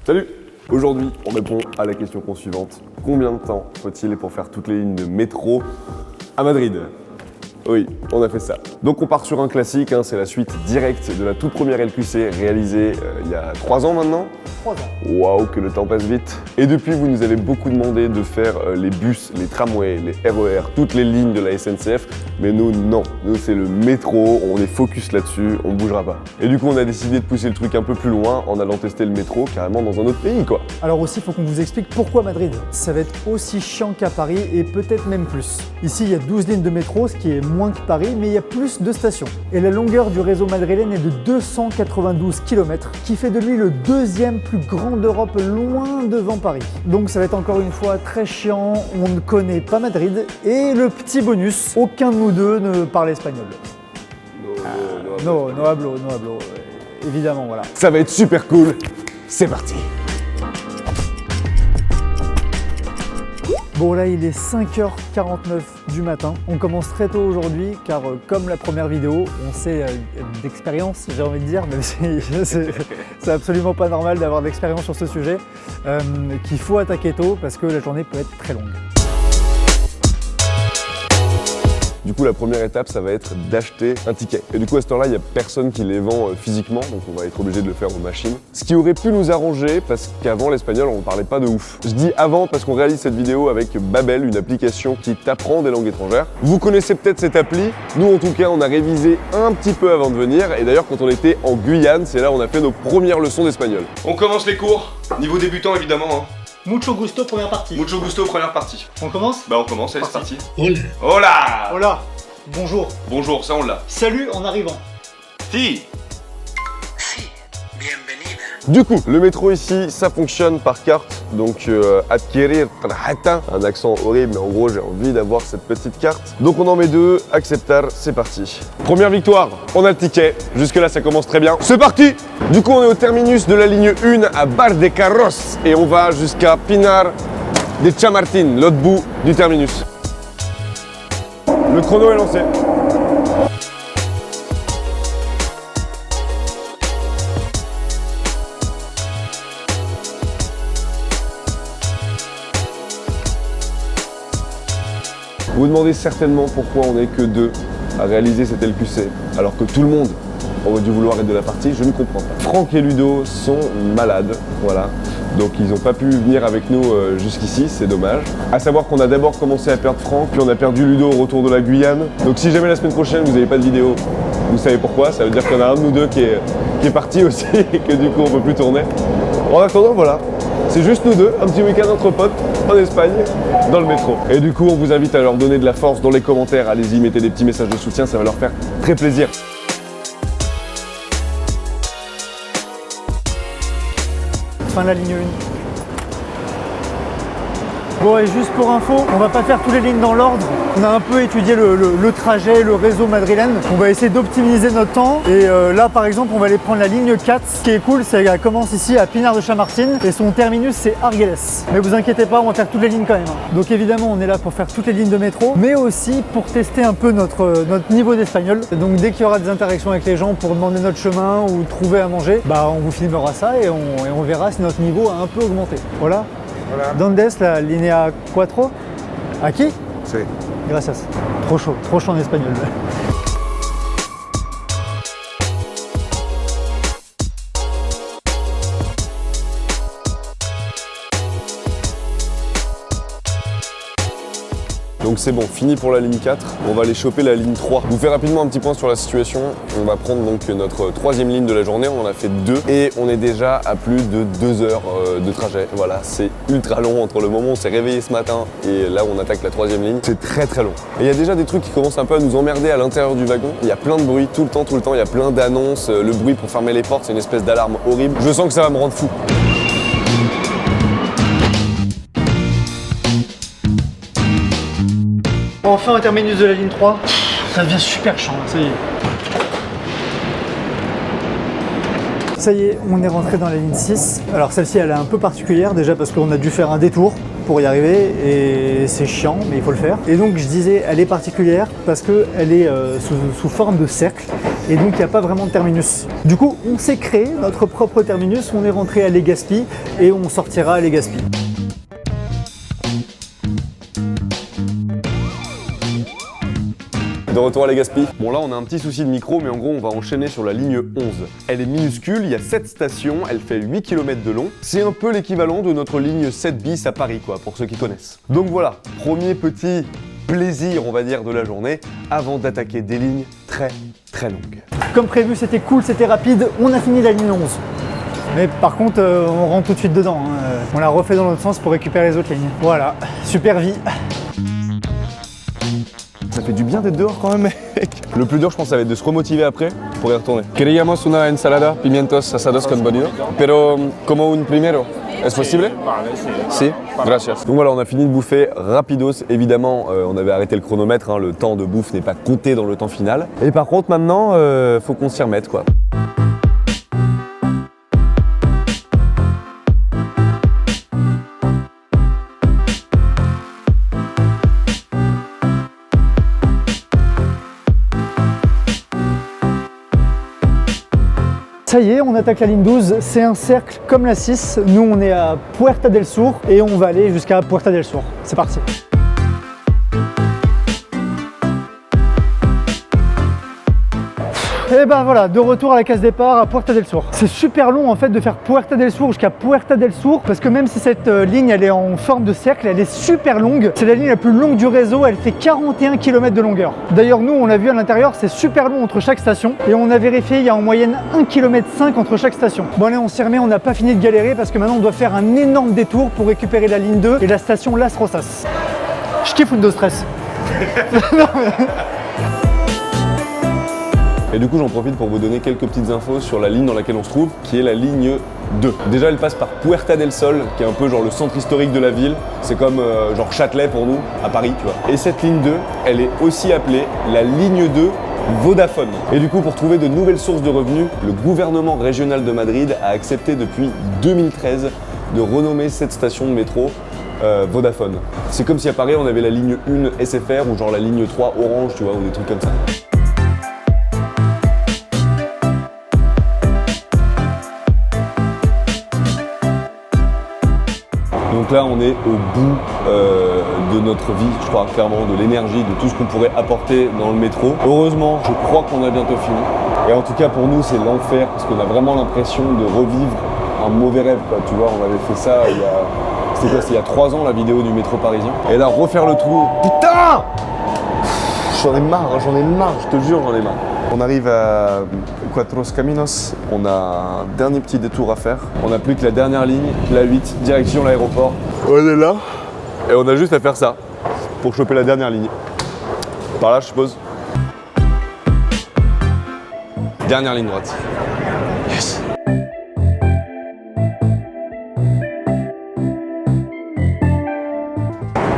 Salut! Aujourd'hui, on répond à la question suivante. Combien de temps faut-il pour faire toutes les lignes de métro à Madrid? Oui, on a fait ça. Donc on part sur un classique, c'est la suite directe de la toute première LQC réalisée il y a 3 ans maintenant. 3 ans. Waouh, que le temps passe vite. Et depuis, vous nous avez beaucoup demandé de faire les bus, les tramways, les RER, toutes les lignes de la SNCF. Mais nous, non. Nous, c'est le métro, on est focus là-dessus, on bougera pas. Et du coup, on a décidé de pousser le truc un peu plus loin en allant tester le métro carrément dans un autre pays, quoi. Alors aussi, il faut qu'on vous explique pourquoi Madrid. Ça va être aussi chiant qu'à Paris et peut-être même plus. Ici, il y a 12 lignes de métro, ce qui est moins que Paris, mais il y a plus de stations. Et la longueur du réseau madrilène est de 292 km, qui fait de lui le deuxième plus grand d'Europe, loin devant Paris. Donc ça va être encore une fois très chiant, on ne connaît pas Madrid, et le petit bonus, aucun de nous deux ne parle espagnol. No hablo, évidemment, voilà. Ça va être super cool, c'est parti! Bon là il est 5h49 du matin, on commence très tôt aujourd'hui car comme la première vidéo, on sait d'expérience, j'ai envie de dire, même si c'est absolument pas normal d'avoir d'expérience sur ce sujet, qu'il faut attaquer tôt parce que la journée peut être très longue. Du coup, la première étape, ça va être d'acheter un ticket. Et du coup, à cette heure-là, il n'y a personne qui les vend physiquement, donc on va être obligé de le faire aux machines. Ce qui aurait pu nous arranger, parce qu'avant, l'espagnol, on ne parlait pas de ouf. Je dis avant parce qu'on réalise cette vidéo avec Babel, une application qui t'apprend des langues étrangères. Vous connaissez peut-être cette appli. Nous, en tout cas, on a révisé un petit peu avant de venir. Et d'ailleurs, quand on était en Guyane, c'est là où on a fait nos premières leçons d'espagnol. On commence les cours, niveau débutant évidemment. Mucho gusto, première partie. Mucho gusto, première partie. On commence? Bah on commence, allez c'est parti. Hola. Hola. Hola, bonjour. Bonjour, ça on l'a. Salut en arrivant. Si. Sí, bienvenida. Du coup, le métro ici, ça fonctionne par carte. Donc, adquirir tarjeta, un accent horrible, mais en gros, j'ai envie d'avoir cette petite carte. Donc, on en met 2, acceptar, c'est parti. Première victoire, on a le ticket. Jusque-là, ça commence très bien. C'est parti! Du coup, on est au terminus de la ligne 1 à Bar de Carros et on va jusqu'à Pinar de Chamartín, l'autre bout du terminus. Le chrono est lancé. Vous vous demandez certainement pourquoi on n'est que 2 à réaliser cette LQC, alors que tout le monde aurait dû vouloir être de la partie, je ne comprends pas. Franck et Ludo sont malades, voilà. Donc ils n'ont pas pu venir avec nous jusqu'ici, c'est dommage. À savoir qu'on a d'abord commencé à perdre Franck, puis on a perdu Ludo au retour de la Guyane. Donc si jamais la semaine prochaine vous n'avez pas de vidéo, vous savez pourquoi, ça veut dire qu'il y en a un de nous deux qui est parti aussi et que du coup on ne peut plus tourner. En attendant, voilà. C'est juste nous deux, un petit week-end entre potes en Espagne, dans le métro. Et du coup, on vous invite à leur donner de la force dans les commentaires. Allez-y, mettez des petits messages de soutien, ça va leur faire très plaisir. Fin de la ligne 1. Bon et juste pour info, on va pas faire toutes les lignes dans l'ordre. On a un peu étudié le trajet, le réseau madrilène. On va essayer d'optimiser notre temps. Et là par exemple, on va aller prendre la ligne 4. Ce qui est cool, c'est qu'elle commence ici à Pinar de Chamartín et son terminus c'est Argelès. Mais vous inquiétez pas, on va faire toutes les lignes quand même. Donc évidemment, on est là pour faire toutes les lignes de métro, mais aussi pour tester un peu notre niveau d'espagnol. Donc dès qu'il y aura des interactions avec les gens pour demander notre chemin ou trouver à manger, bah on vous filmera ça et on verra si notre niveau a un peu augmenté. Voilà. ¿Dónde es la línea 4? Aquí? Sí. Gracias. Trop chaud en espagnol. Donc c'est bon, fini pour la ligne 4, on va aller choper la ligne 3. Je vous fais rapidement un petit point sur la situation. On va prendre donc notre 3e ligne de la journée, on en a fait 2 et on est déjà à plus de 2 heures de trajet. Voilà, c'est ultra long entre le moment où on s'est réveillé ce matin et là où on attaque la 3e ligne. C'est très très long. Et il y a déjà des trucs qui commencent un peu à nous emmerder à l'intérieur du wagon. Il y a plein de bruit tout le temps, il y a plein d'annonces. Le bruit pour fermer les portes, c'est une espèce d'alarme horrible. Je sens que ça va me rendre fou. Enfin au terminus de la ligne 3, ça devient super chiant, ça y est. Ça y est, on est rentré dans la ligne 6. Alors celle-ci, elle est un peu particulière, déjà parce qu'on a dû faire un détour pour y arriver et c'est chiant, mais il faut le faire. Et donc je disais, elle est particulière parce qu'elle est sous forme de cercle et donc il n'y a pas vraiment de terminus. Du coup, on s'est créé notre propre terminus, on est rentré à Legazpi et on sortira à Legazpi. De retour à Legazpi. Bon là on a un petit souci de micro, mais en gros on va enchaîner sur la ligne 11. Elle est minuscule, il y a 7 stations, elle fait 8 km de long. C'est un peu l'équivalent de notre ligne 7 bis à Paris quoi, pour ceux qui connaissent. Donc voilà, premier petit plaisir on va dire de la journée, avant d'attaquer des lignes très longues. Comme prévu, c'était cool, c'était rapide, on a fini la ligne 11. Mais par contre, on rentre tout de suite dedans, hein. On l'a refait dans l'autre sens pour récupérer les autres lignes. Voilà, super vie. Ça fait du bien d'être dehors quand même, mec. Le plus dur, je pense, ça va être de se remotiver après pour y retourner. Queríamos una ensalada, pimientos asados con bonito, pero como un primero. ¿Es posible? Si, gracias. Donc voilà, on a fini de bouffer rapidos. Évidemment, on avait arrêté le chronomètre, hein, le temps de bouffe n'est pas compté dans le temps final. Et par contre, maintenant, faut qu'on s'y remette, quoi. Ça y est, on attaque la ligne 12, c'est un cercle comme la 6. Nous, on est à Puerta del Sur et on va aller jusqu'à Puerta del Sur. C'est parti. Et ben voilà, de retour à la case départ à Puerta del Sur. C'est super long en fait de faire Puerta del Sur jusqu'à Puerta del Sur parce que même si cette ligne elle est en forme de cercle, elle est super longue. C'est la ligne la plus longue du réseau, elle fait 41 km de longueur. D'ailleurs nous on l'a vu à l'intérieur, c'est super long entre chaque station et on a vérifié, il y a en moyenne 1,5 km entre chaque station. Bon allez, on s'y remet, on n'a pas fini de galérer parce que maintenant on doit faire un énorme détour pour récupérer la ligne 2 et la station Las Rosas. Je kiffe Windows Stress. Et du coup, j'en profite pour vous donner quelques petites infos sur la ligne dans laquelle on se trouve, qui est la ligne 2. Déjà, elle passe par Puerta del Sol, qui est un peu genre le centre historique de la ville. C'est comme genre Châtelet pour nous, à Paris, tu vois. Et cette ligne 2, elle est aussi appelée la ligne 2 Vodafone. Et du coup, pour trouver de nouvelles sources de revenus, le gouvernement régional de Madrid a accepté depuis 2013 de renommer cette station de métro Vodafone. C'est comme si à Paris, on avait la ligne 1 SFR ou genre la ligne 3 Orange, tu vois, ou des trucs comme ça. Donc là, on est au bout de notre vie, je crois, clairement, de l'énergie, de tout ce qu'on pourrait apporter dans le métro. Heureusement, je crois qu'on a bientôt fini. Et en tout cas, pour nous, c'est l'enfer, parce qu'on a vraiment l'impression de revivre un mauvais rêve, quoi. Tu vois, on avait fait ça il y a... C'était quoi? C'était il y a 3 ans, la vidéo du métro parisien. Et là, refaire le tour. Putain! J'en ai marre, j'en ai marre, je te jure, j'en ai marre. On arrive à Cuatro Caminos, on a un dernier petit détour à faire. On n'a plus que la dernière ligne, la 8, direction l'aéroport. On est là, et on a juste à faire ça, pour choper la dernière ligne. Par là, je suppose. Dernière ligne droite. Yes.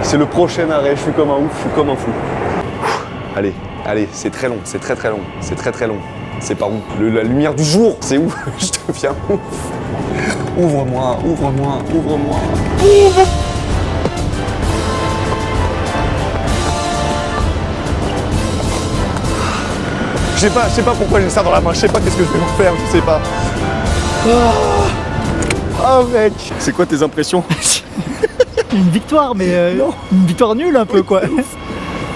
C'est le prochain arrêt, je suis comme un ouf, je suis comme un fou. Allez, allez, c'est très long, c'est très long, c'est très long. C'est par où? La lumière du jour, c'est où? Je deviens ouf. Ouvre-moi, ouvre-moi, ouvre-moi. Ouvre! Je sais pas pourquoi j'ai ça dans la main, je sais pas qu'est-ce que je vais en faire, je sais pas. Oh mec! C'est quoi tes impressions? Une victoire, mais une victoire nulle un peu quoi.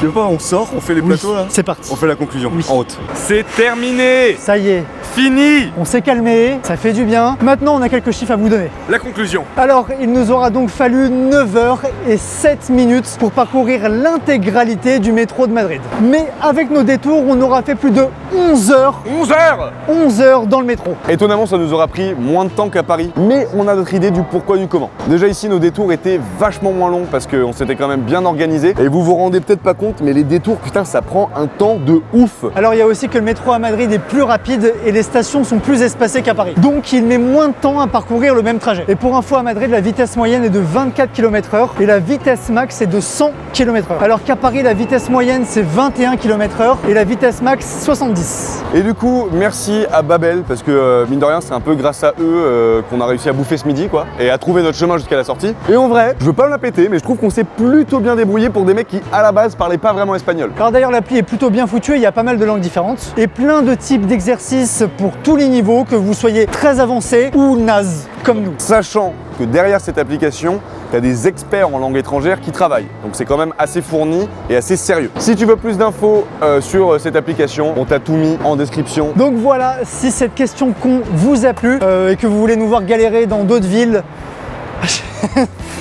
Tu veux pas, on sort, on fait les plateaux là? C'est parti. On fait la conclusion, oui. En haute. C'est terminé! Ça y est. Fini! On s'est calmé, ça fait du bien. Maintenant, on a quelques chiffres à vous donner. La conclusion. Alors, il nous aura donc fallu 9 heures et 7 minutes pour parcourir l'intégralité du métro de Madrid. Mais avec nos détours, on aura fait plus de 11 heures. 11 heures! 11 heures dans le métro. Étonnamment, ça nous aura pris moins de temps qu'à Paris, mais on a notre idée du pourquoi du comment. Déjà ici, nos détours étaient vachement moins longs parce qu'on s'était quand même bien organisé. Et vous vous rendez peut-être pas compte, mais les détours, putain, ça prend un temps de ouf. Alors, il y a aussi que le métro à Madrid est plus rapide et les stations sont plus espacées qu'à Paris. Donc il met moins de temps à parcourir le même trajet. Et pour info, à Madrid, la vitesse moyenne est de 24 km/h et la vitesse max est de 100 km/h. Alors qu'à Paris, la vitesse moyenne c'est 21 km/h et la vitesse max 70. Et du coup, merci à Babel, parce que mine de rien, c'est un peu grâce à eux qu'on a réussi à bouffer ce midi, quoi, et à trouver notre chemin jusqu'à la sortie. Et en vrai, je veux pas me la péter, mais je trouve qu'on s'est plutôt bien débrouillé pour des mecs qui, à la base, parlaient pas vraiment espagnol. Alors d'ailleurs, l'appli est plutôt bien foutue, il y a pas mal de langues différentes et plein de types d'exercices pour tous les niveaux, que vous soyez très avancé ou naze, comme nous. Sachant que derrière cette application, tu as des experts en langue étrangère qui travaillent. Donc c'est quand même assez fourni et assez sérieux. Si tu veux plus d'infos sur cette application, on t'a tout mis en description. Donc voilà, si cette question con vous a plu et que vous voulez nous voir galérer dans d'autres villes,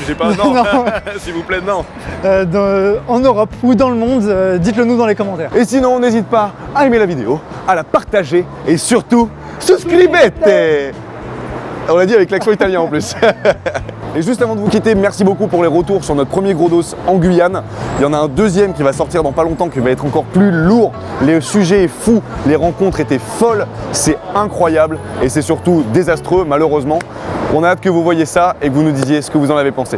J'ai pas non, Non. s'il vous plaît, non. en Europe ou dans le monde, dites-le nous dans les commentaires. Et sinon, n'hésite pas à aimer la vidéo, à la partager et surtout, suscrivete. On l'a dit avec l'accent italien en plus. Et juste avant de vous quitter, merci beaucoup pour les retours sur notre premier gros dos en Guyane. Il y en a un deuxième qui va sortir dans pas longtemps, qui va être encore plus lourd. Le sujet est fou, les rencontres étaient folles, c'est incroyable et c'est surtout désastreux malheureusement. On a hâte que vous voyez ça et que vous nous disiez ce que vous en avez pensé.